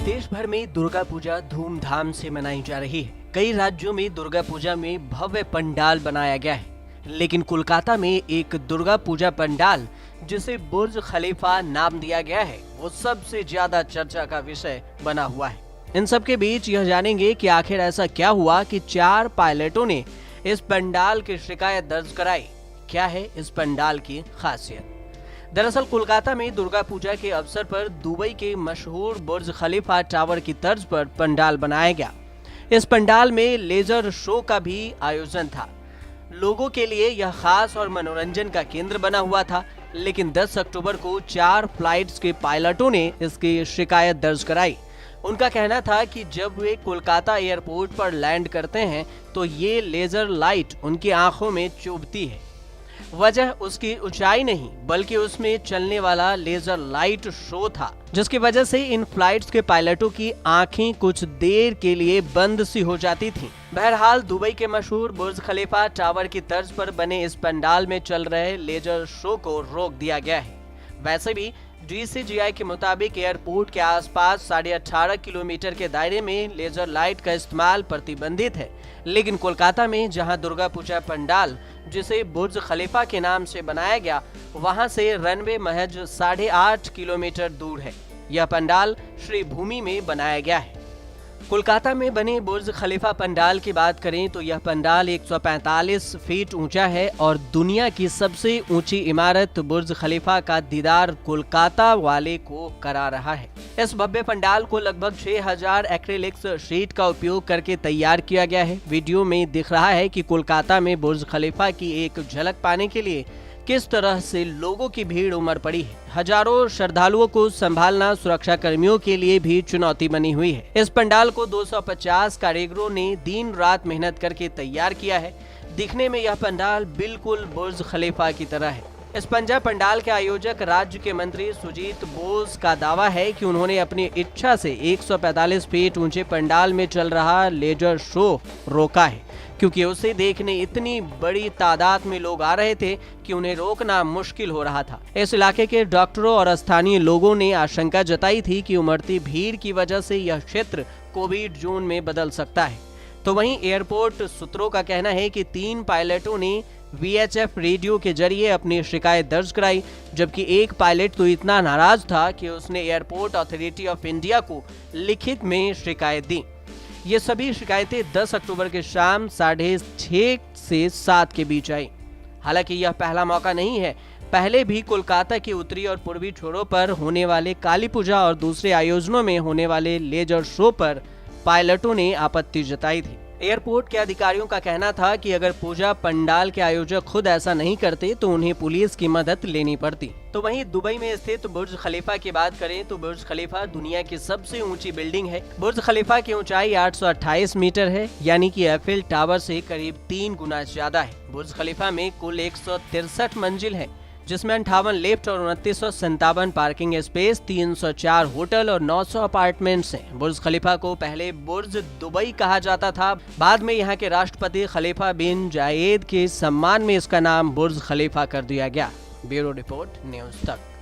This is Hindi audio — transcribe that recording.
देश भर में दुर्गा पूजा धूमधाम से मनाई जा रही है। कई राज्यों में दुर्गा पूजा में भव्य पंडाल बनाया गया है, लेकिन कोलकाता में एक दुर्गा पूजा पंडाल जिसे बुर्ज खलीफा नाम दिया गया है, वो सबसे ज्यादा चर्चा का विषय बना हुआ है। इन सब के बीच यह जानेंगे कि आखिर ऐसा क्या हुआ कि 4 पायलटों ने इस पंडाल की शिकायत दर्ज कराई। क्या है इस पंडाल की खासियत? दरअसल कोलकाता में दुर्गा पूजा के अवसर पर दुबई के मशहूर बुर्ज खलीफा टावर की तर्ज पर पंडाल बनाया गया। इस पंडाल में लेजर शो का भी आयोजन था। लोगों के लिए यह खास और मनोरंजन का केंद्र बना हुआ था, लेकिन 10 अक्टूबर को 4 फ्लाइट्स के पायलटों ने इसकी शिकायत दर्ज कराई। उनका कहना था कि जब वे कोलकाता एयरपोर्ट पर लैंड करते हैं तो ये लेजर लाइट उनकी आंखों में चुभती है। वजह उसकी ऊंचाई नहीं बल्कि उसमें चलने वाला लेजर लाइट शो था, जिसकी वजह से इन फ्लाइट्स के पायलटों की आंखें कुछ देर के लिए बंद सी हो जाती थीं। बहरहाल दुबई के मशहूर बुर्ज खलीफा टावर की तर्ज पर बने इस पंडाल में चल रहे लेजर शो को रोक दिया गया है। वैसे भी DCGI के मुताबिक एयरपोर्ट के आसपास 18.5 किलोमीटर के दायरे में लेजर लाइट का इस्तेमाल प्रतिबंधित है, लेकिन कोलकाता में जहां दुर्गा पूजा पंडाल जिसे बुर्ज खलीफा के नाम से बनाया गया, वहां से रनवे महज 8.5 किलोमीटर दूर है। यह पंडाल श्री भूमि में बनाया गया है। कोलकाता में बने बुर्ज खलीफा पंडाल की बात करें तो यह पंडाल 145 फीट ऊंचा है और दुनिया की सबसे ऊंची इमारत बुर्ज खलीफा का दीदार कोलकाता वाले को करा रहा है। इस भव्य पंडाल को लगभग 6000 एक्रिलिक शीट का उपयोग करके तैयार किया गया है। वीडियो में दिख रहा है कि कोलकाता में बुर्ज खलीफा की एक झलक पाने के लिए किस तरह से लोगों की भीड़ उमड़ पड़ी है। हजारों श्रद्धालुओं को संभालना सुरक्षा कर्मियों के लिए भी चुनौती बनी हुई है। इस पंडाल को 250 कारीगरों ने दिन रात मेहनत करके तैयार किया है। दिखने में यह पंडाल बिल्कुल बुर्ज खलीफा की तरह है। इस पंडाल के आयोजक राज्य के मंत्री सुजीत बोस का दावा है कि उन्होंने अपनी इच्छा से 145 फीट ऊंचे पंडाल में चल रहा लेजर शो रोका है, क्योंकि उसे देखने इतनी बड़ी तादाद में लोग आ रहे थे कि उन्हें रोकना मुश्किल हो रहा था। इस इलाके के डॉक्टरों और स्थानीय लोगों ने आशंका जताई थी कि उमड़ती भीड़ की वजह से यह क्षेत्र कोविड जोन में बदल सकता है। तो वहीं एयरपोर्ट सूत्रों का कहना है कि 3 पायलटों ने VHF रेडियो के जरिए अपनी शिकायत दर्ज कराई, जबकि एक पायलट तो इतना नाराज था कि उसने एयरपोर्ट अथॉरिटी ऑफ इंडिया को लिखित में शिकायत दी। ये सभी शिकायतें 10 अक्टूबर के शाम 6:30 से 7 के बीच आई। हालांकि यह पहला मौका नहीं है। पहले भी कोलकाता के उत्तरी और पूर्वी छोरों पर होने वाले काली पूजा और दूसरे आयोजनों में होने वाले लेजर शो पर पायलटों ने आपत्ति जताई थी। एयरपोर्ट के अधिकारियों का कहना था कि अगर पूजा पंडाल के आयोजक खुद ऐसा नहीं करते तो उन्हें पुलिस की मदद लेनी पड़ती। तो वहीं दुबई में स्थित बुर्ज खलीफा की बात करें तो बुर्ज खलीफा दुनिया की सबसे ऊंची बिल्डिंग है। बुर्ज खलीफा की ऊंचाई 828 मीटर है, यानी कि एफिल टावर से करीब 3 गुना ज्यादा है। बुर्ज खलीफा में कुल 163 मंजिल है, जिसमें 58 लिफ्ट और 2957 पार्किंग स्पेस, 304 होटल और 900 अपार्टमेंट्स हैं। बुर्ज खलीफा को पहले बुर्ज दुबई कहा जाता था। बाद में यहाँ के राष्ट्रपति खलीफा बिन जायेद के सम्मान में इसका नाम बुर्ज खलीफा कर दिया गया। ब्यूरो रिपोर्ट, न्यूज़ तक।